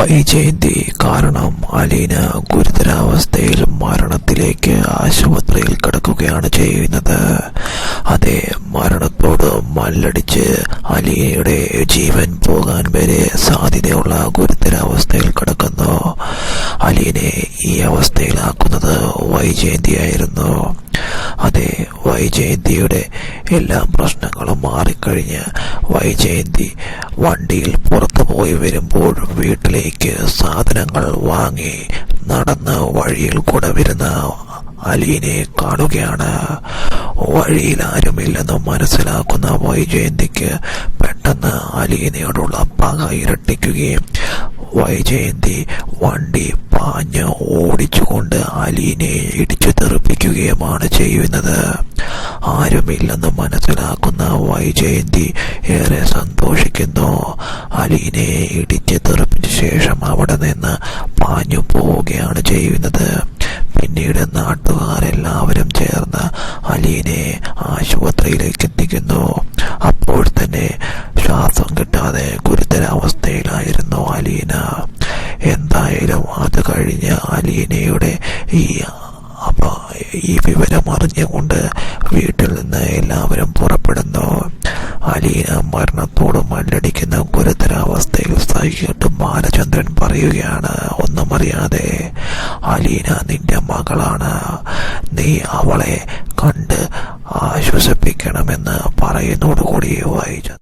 വൈജയന്തി കാരണം അലീന ഗുരുതരാവസ്ഥയിൽ മരണത്തിലേക്ക് ആശുപത്രിയിൽ കിടക്കുകയാണ് ചെയ്യുന്നത്. അതേ മരണത്തോട് മല്ലടിച്ച് അലീനയുടെ ജീവൻ പോകാൻ വരെ സാധ്യതയുള്ള ഗുരുതരാവസ്ഥയിൽ കിടക്കുന്നു. അലീനെ ഈ അവസ്ഥയിലാക്കുന്നത് വൈജയന്തിയായിരുന്നു. അതെ, വൈജയന്തിയുടെ എല്ലാ പ്രശ്നങ്ങളും മാറിക്കഴിഞ്ഞ് വൈജയന്തി വണ്ടിയിൽ പുറത്തു പോയി വരുമ്പോൾ വീട്ടിലേക്ക് സാധനങ്ങൾ വാങ്ങി നടന്ന് വഴിയിൽ കൂടെ വരുന്ന അലീനെ കാണുകയാണ്. വഴിയിൽ ആരുമില്ലെന്ന് മനസ്സിലാക്കുന്ന വൈജയന്തിക്ക് പെട്ടെന്ന് അലീനയോടുള്ള പക ഇരട്ടിക്കുകയും വൈജയന്തി വണ്ടി പാഞ്ഞ് ഓടിച്ചുകൊണ്ട് അലീനെ ഇടിച്ചു തെറിപ്പിക്കുകയുമാണ് ചെയ്യുന്നത്. ആരുമില്ലെന്ന് മനസ്സിലാക്കുന്ന വൈജയന്തി ഏറെ സന്തോഷിക്കുന്നു. അലീനെ ഇടിച്ച് തെറിപ്പിച്ച ശേഷം അവിടെ നിന്ന് പാഞ്ഞു പോവുകയാണ് ചെയ്യുന്നത്. പിന്നീട് നാട്ടുകാരെല്ലാവരും ചേർന്ന് അലീനെ ആശുപത്രിയിലേക്ക് എത്തിക്കുന്നു. അപ്പോൾ തന്നെ ശ്വാസം കിട്ടാതെ ഗുരുതരാവസ്ഥയിലായിരുന്നു അലീന. എന്തായാലും അത് കഴിഞ്ഞ് അലീനയുടെ ഈ വിവരം അറിഞ്ഞുകൊണ്ട് വീട്ടിൽ നിന്ന് എല്ലാവരും പുറപ്പെടുന്നു. അലീന മരണത്തോട് മല്ലടിക്കുന്ന ഗുരുതരാവസ്ഥയിൽ സഹിച്ചിട്ട് ബാലചന്ദ്രൻ പറയുകയാണ്, ഒന്നും അറിയാതെ, അലീന നിന്റെ മകളാണ്, നീ അവളെ കണ്ട് ആശ്വസിപ്പിക്കണമെന്ന് പറയുന്നതോടുകൂടി